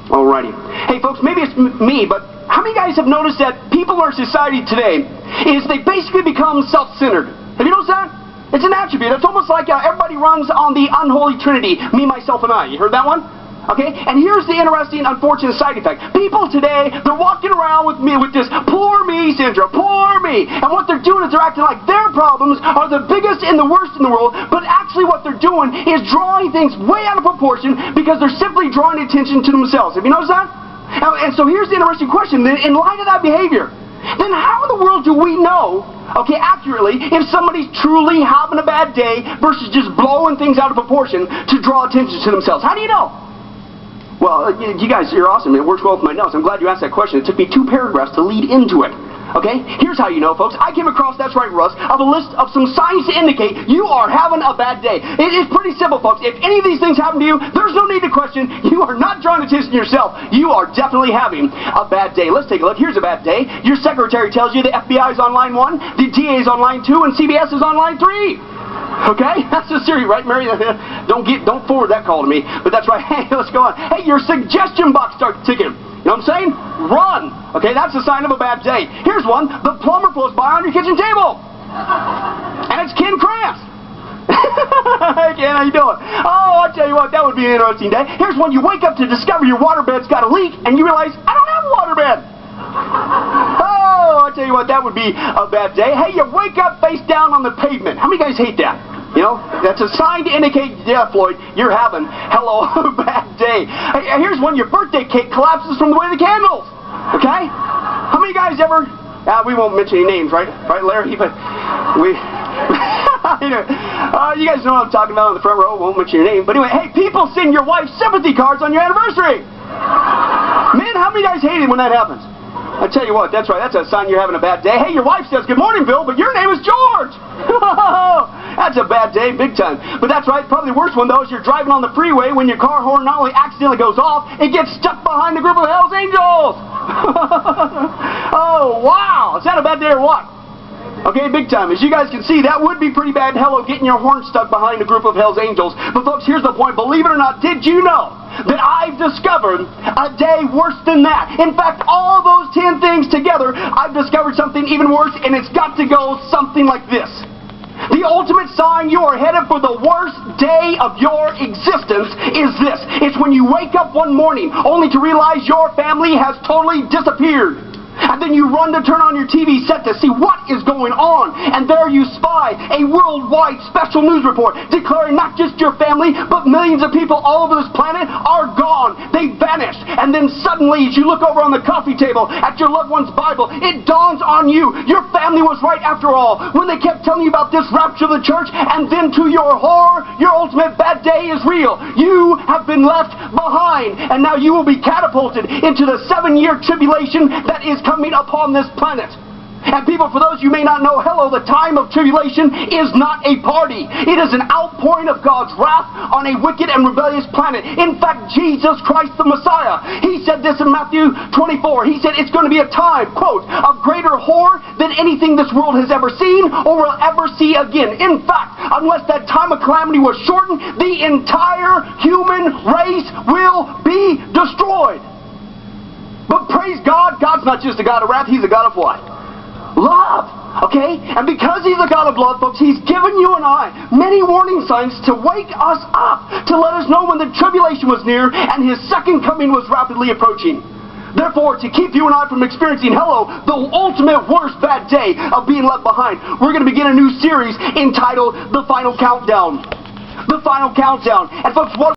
Alrighty. Hey folks, maybe it's me, but how many guys have noticed that people in our society today is they basically become self-centered? Have you noticed that? It's an attribute. It's almost like everybody runs on the unholy trinity, me, myself, and I. You heard that one? Okay, and here's the interesting, unfortunate side effect. People today, they're walking around with this poor me syndrome, poor me. And what they're doing is they're acting like their problems are the biggest and the worst in the world, but actually what they're doing is drawing things way out of proportion because they're simply drawing attention to themselves. Have you noticed that? And so here's the interesting question. In light of that behavior, then how in the world do we know, okay, accurately, if somebody's truly having a bad day versus just blowing things out of proportion to draw attention to themselves? How do you know? Well, you guys, you're awesome. It works well with my notes. I'm glad you asked that question. It took me 2 paragraphs to lead into it. Okay? Here's how you know, folks. I came across, that's right, Russ, of a list of some signs to indicate you are having a bad day. It is pretty simple, folks. If any of these things happen to you, there's no need to question. You are not drawing attention to yourself. You are definitely having a bad day. Let's take a look. Here's a bad day. Your secretary tells you the FBI is on line 1, the DA is on line 2, and CBS is on line 3. Okay? That's the serious, right, Mary? Don't forward that call to me. But that's right. Hey, let's go on. Hey, your suggestion box starts ticking. You know what I'm saying? Run. Okay, that's a sign of a bad day. Here's one. The plumber floats by on your kitchen table. And it's Ken Krantz. Hey, Ken, how you doing? Oh, I'll tell you what, that would be an interesting day. Here's one. You wake up to discover your waterbed's got a leak, and you realize, I don't have a waterbed. Oh, I'll tell you what, that would be a bad day. Hey, you wake up face down on the pavement. How many guys hate that? You know, that's a sign to indicate, yeah, Floyd, you're having, hello, a bad day. Hey, here's one. Your birthday cake collapses from the way of the candles. Okay? How many guys ever, we won't mention any names, right? Right, Larry? But we, you guys know what I'm talking about on the front row. Won't mention your name. But anyway, hey, people send your wife sympathy cards on your anniversary. Man, how many guys hate it when that happens? I tell you what, that's right, that's a sign you're having a bad day. Hey, your wife says, good morning, Bill, but your name is George. That's a bad day, big time. But that's right, probably the worst one, though, is you're driving on the freeway when your car horn not only accidentally goes off, it gets stuck behind a group of Hell's Angels. Oh, wow. Is that a bad day or what? Okay, big time. As you guys can see, that would be pretty bad. Hello, getting your horn stuck behind a group of Hell's Angels. But folks, here's the point. Believe it or not, did you know that I've discovered a day worse than that? In fact, all those 10 things together, I've discovered something even worse, and it's got to go something like this. The ultimate sign you are headed for the worst day of your existence is this. It's when you wake up one morning only to realize your family has totally disappeared. And then you run to turn on your TV set to see what is going on. And there you spy a worldwide special news report declaring not just your family, but millions of people all over this planet are gone. They vanished. And then suddenly, as you look over on the coffee table at your loved one's Bible, it dawns on you, your family was right after all. When they kept telling you about this rapture of the church, and then to your horror, your ultimate bad day is real. You have been left behind. And now you will be catapulted into the 7-year tribulation that is coming upon this planet. And people, for those you may not know, hello, the time of tribulation is not a party. It is an outpouring of God's wrath on a wicked and rebellious planet. In fact, Jesus Christ the Messiah, he said this in Matthew 24. He said it's going to be a time, quote, of greater horror than anything this world has ever seen or will ever see again. In fact, unless that time of calamity was shortened, the entire human race will be destroyed. But praise God, God's not just a God of wrath, he's a God of what? Love. Okay? And because he's a God of love, folks, he's given you and I many warning signs to wake us up, to let us know when the tribulation was near and his second coming was rapidly approaching. Therefore, to keep you and I from experiencing, hello, the ultimate worst bad day of being left behind, we're going to begin a new series entitled The Final Countdown. The Final Countdown. And folks, what